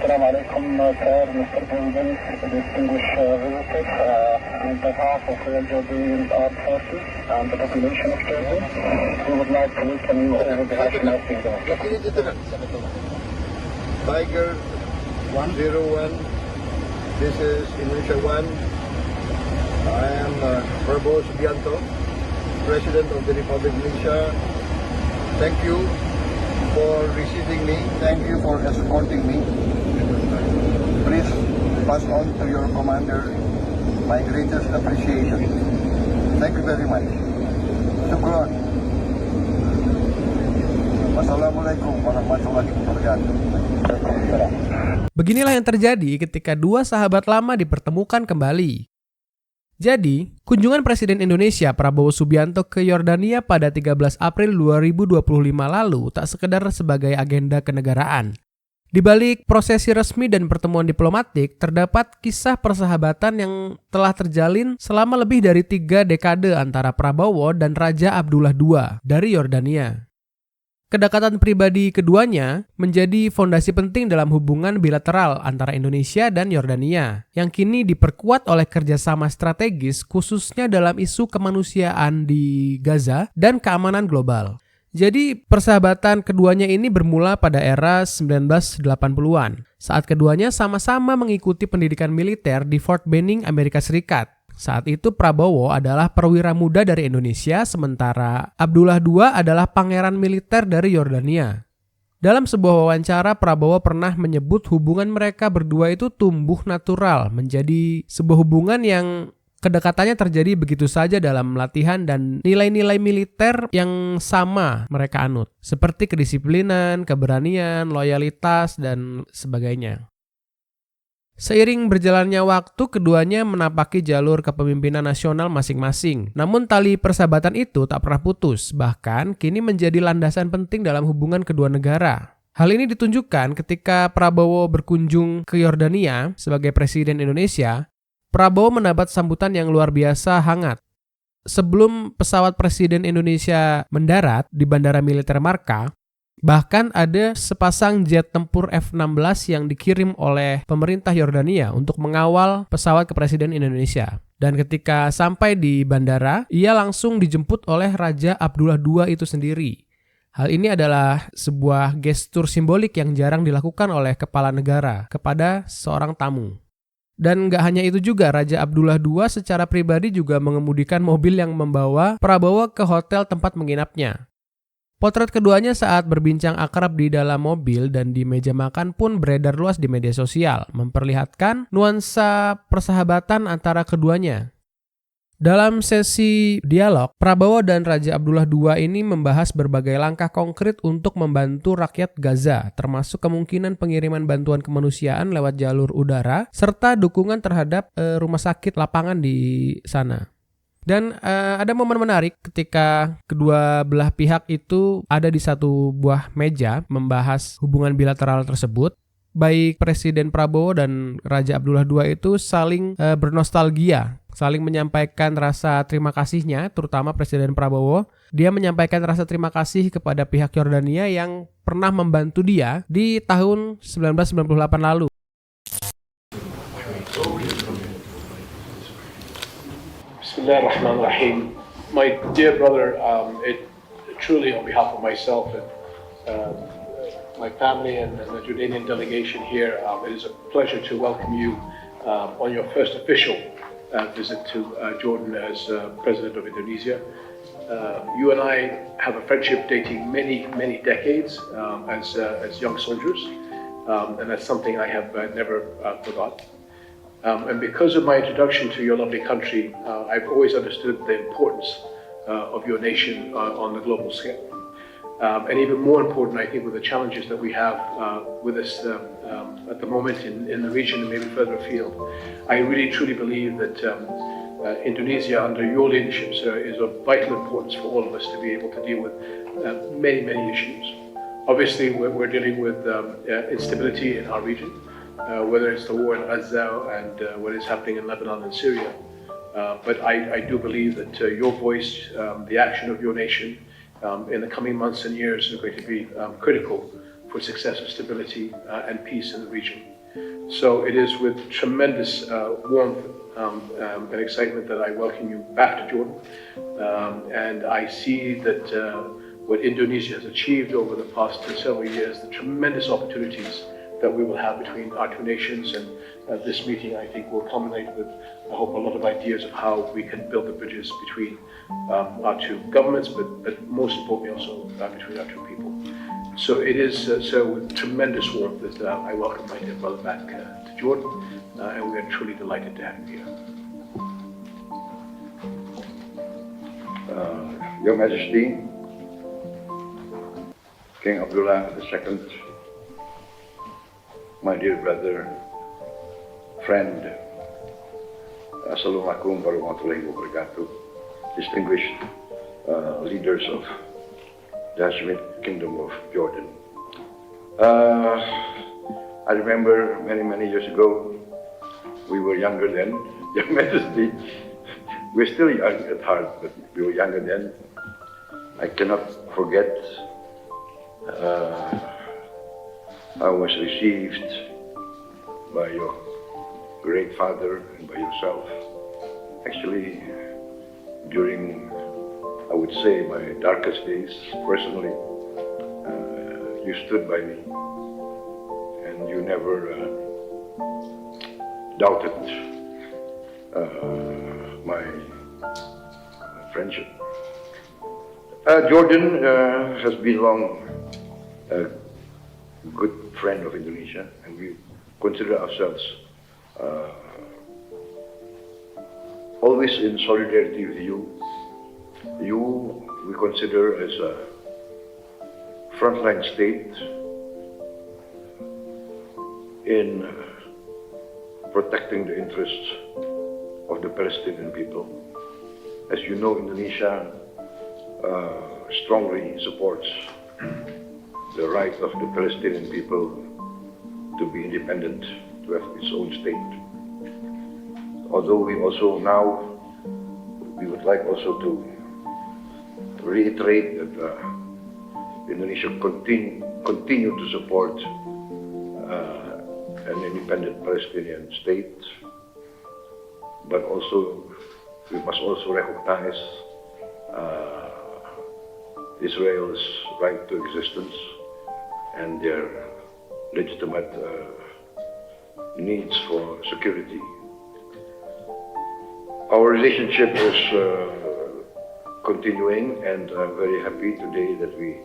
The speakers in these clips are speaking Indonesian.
Assalamu alaikum, sir, Mr. President, distinguished visitors. On behalf of Royal Jordanian Armed Forces and the population of Jordan, we would like to welcome you over the National Kingdom. Tiger 101, this is Indonesia 1. I am Prabowo Subianto, President of the Republic of Indonesia. Thank you for receiving me. Thank you for escorting me. Please pass on to your commander my greatest appreciation. Thank you very much. Syukron. Wassalamualaikum warahmatullahi wabarakatuh. Beginilah yang terjadi ketika dua sahabat lama dipertemukan kembali. Jadi, kunjungan Presiden Indonesia Prabowo Subianto ke Yordania pada 13 April 2025 lalu tak sekedar sebagai agenda kenegaraan. Di balik prosesi resmi dan pertemuan diplomatik, terdapat kisah persahabatan yang telah terjalin selama lebih dari 3 dekade antara Prabowo dan Raja Abdullah II dari Yordania. Kedekatan pribadi keduanya menjadi fondasi penting dalam hubungan bilateral antara Indonesia dan Yordania, yang kini diperkuat oleh kerjasama strategis khususnya dalam isu kemanusiaan di Gaza dan keamanan global. Jadi persahabatan keduanya ini bermula pada era 1980-an, saat keduanya sama-sama mengikuti pendidikan militer di Fort Benning, Amerika Serikat. Saat itu Prabowo adalah perwira muda dari Indonesia, sementara Abdullah II adalah pangeran militer dari Yordania. Dalam sebuah wawancara, Prabowo pernah menyebut hubungan mereka berdua itu tumbuh natural, menjadi sebuah hubungan yang kedekatannya terjadi begitu saja dalam latihan dan nilai-nilai militer yang sama mereka anut, seperti kedisiplinan, keberanian, loyalitas, dan sebagainya. Seiring berjalannya waktu, keduanya menapaki jalur kepemimpinan nasional masing-masing. Namun tali persahabatan itu tak pernah putus, bahkan kini menjadi landasan penting dalam hubungan kedua negara. Hal ini ditunjukkan ketika Prabowo berkunjung ke Yordania sebagai Presiden Indonesia. Prabowo mendapat sambutan yang luar biasa hangat. Sebelum pesawat Presiden Indonesia mendarat di Bandara Militer Marka, bahkan ada sepasang jet tempur F-16 yang dikirim oleh pemerintah Yordania untuk mengawal pesawat kepresiden Indonesia. Dan ketika sampai di bandara, ia langsung dijemput oleh Raja Abdullah II itu sendiri. Hal ini adalah sebuah gestur simbolik yang jarang dilakukan oleh kepala negara kepada seorang tamu. Dan gak hanya itu juga, Raja Abdullah II secara pribadi juga mengemudikan mobil yang membawa Prabowo ke hotel tempat menginapnya. Potret keduanya saat berbincang akrab di dalam mobil dan di meja makan pun beredar luas di media sosial, memperlihatkan nuansa persahabatan antara keduanya. Dalam sesi dialog, Prabowo dan Raja Abdullah II ini membahas berbagai langkah konkret untuk membantu rakyat Gaza, termasuk kemungkinan pengiriman bantuan kemanusiaan lewat jalur udara, serta dukungan terhadap rumah sakit lapangan di sana. Dan ada momen menarik ketika kedua belah pihak itu ada di satu buah meja membahas hubungan bilateral tersebut. Baik Presiden Prabowo dan Raja Abdullah II itu saling bernostalgia, saling menyampaikan rasa terima kasihnya, terutama Presiden Prabowo. Dia menyampaikan rasa terima kasih kepada pihak Yordania yang pernah membantu dia di tahun 1998 lalu. Bismillahirrahmanirrahim. My dear brother, truly on behalf of myself and my family and the Jordanian delegation here, it is a pleasure to welcome you on your first official visit to Jordan as President of Indonesia. You and I have a friendship dating many, many decades as young soldiers, and that's something I have never forgot. And because of my introduction to your lovely country, I've always understood the importance of your nation on the global scale. And even more important, I think, with the challenges that we have with us at the moment in the region and maybe further afield, I really truly believe that Indonesia, under your leadership, sir, is of vital importance for all of us to be able to deal with many, many issues. Obviously, we're dealing with instability in our region. Whether it's the war in Gaza and what is happening in Lebanon and Syria. But I do believe that your voice, the action of your nation in the coming months and years is going to be critical for success and stability and peace in the region. So it is with tremendous warmth and excitement that I welcome you back to Jordan. And I see that what Indonesia has achieved over the past several years, the tremendous opportunities that we will have between our two nations, and this meeting, I think, will culminate with, I hope, a lot of ideas of how we can build the bridges between our two governments, but most importantly also between our two people. So it is so with tremendous warmth that I welcome my dear brother back to Jordan, and we are truly delighted to have you here. Your Majesty, King Abdullah II, my dear brother, friend, Assalamualaikum warahmatullahi wabarakatuh, distinguished leaders of the Hashemite Kingdom of Jordan. I remember many years ago, we were younger then, Your Majesty. We're still young at heart, but we were younger then. I cannot forget I was received by your great father and by yourself. Actually, during, I would say, my darkest days, personally, you stood by me and you never doubted my friendship. Jordan has been long a good friend of Indonesia, and we consider ourselves always in solidarity with you. You, we consider as a frontline state in protecting the interests of the Palestinian people. As you know, Indonesia strongly supports the right of the Palestinian people to be independent, to have its own state. Although we also now, we would like also to reiterate that Indonesia continue to support an independent Palestinian state, but also we must also recognize Israel's right to existence and their legitimate needs for security. Our relationship is continuing, and I'm very happy today that we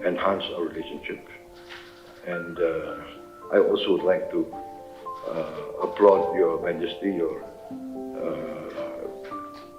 enhance our relationship. And I also would like to applaud Your Majesty, your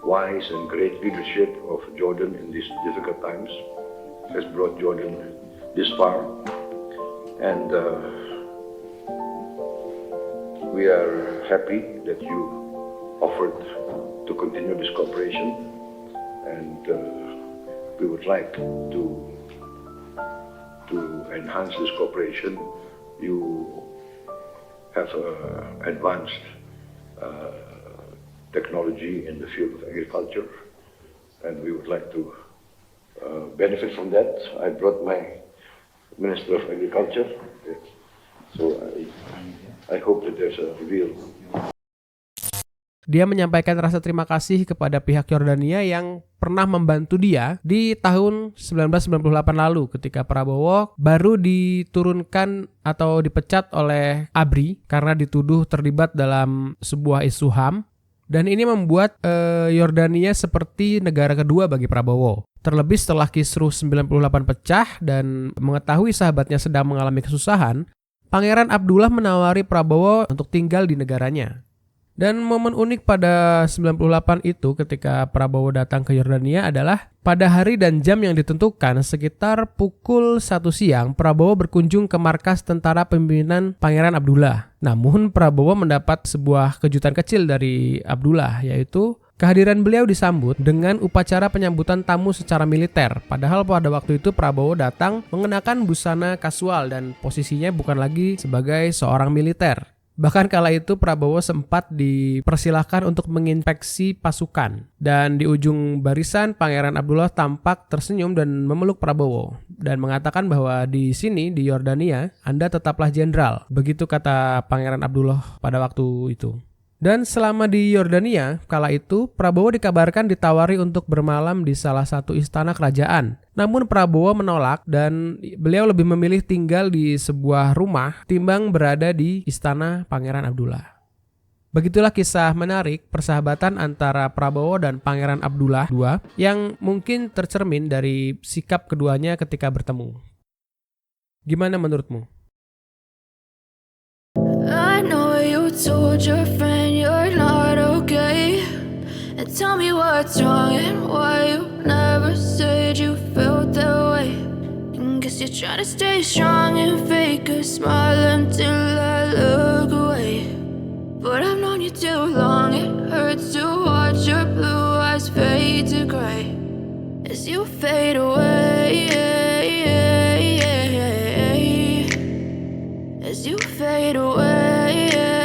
wise and great leadership of Jordan in these difficult times has brought Jordan this far. And we are happy that you offered to continue this cooperation, and we would like to enhance this cooperation. You have advanced technology in the field of agriculture, and we would like to benefit from that. I brought my Minister of Agriculture, so I hope that there's a real. Dia menyampaikan rasa terima kasih kepada pihak Yordania yang pernah membantu dia di tahun 1998 lalu ketika Prabowo baru diturunkan atau dipecat oleh ABRI karena dituduh terlibat dalam sebuah isu HAM. Dan ini membuat Yordania seperti negara kedua bagi Prabowo. Terlebih setelah Kisruh 98 pecah dan mengetahui sahabatnya sedang mengalami kesusahan, Pangeran Abdullah menawari Prabowo untuk tinggal di negaranya. Dan momen unik pada 98 itu ketika Prabowo datang ke Yordania adalah pada hari dan jam yang ditentukan sekitar pukul 1 siang Prabowo berkunjung ke markas tentara pimpinan Pangeran Abdullah. Namun Prabowo mendapat sebuah kejutan kecil dari Abdullah, yaitu kehadiran beliau disambut dengan upacara penyambutan tamu secara militer. Padahal pada waktu itu Prabowo datang mengenakan busana kasual dan posisinya bukan lagi sebagai seorang militer. Bahkan kala itu Prabowo sempat dipersilahkan untuk menginspeksi pasukan. Dan di ujung barisan Pangeran Abdullah tampak tersenyum dan memeluk Prabowo. Dan mengatakan bahwa di sini, di Yordania, Anda tetaplah jenderal. Begitu kata Pangeran Abdullah pada waktu itu. Dan selama di Yordania, kala itu Prabowo dikabarkan ditawari untuk bermalam di salah satu istana kerajaan. Namun Prabowo menolak dan beliau lebih memilih tinggal di sebuah rumah timbang berada di istana Pangeran Abdullah. Begitulah kisah menarik persahabatan antara Prabowo dan Pangeran Abdullah II yang mungkin tercermin dari sikap keduanya ketika bertemu. Gimana menurutmu? I know you told your friend you're not okay, and tell me what's wrong and why you never said you felt that way. And guess you're trying to stay strong and fake a smile until I look away. But I've known you too long, it hurts to watch your blue eyes fade to gray as you fade away, as you fade away.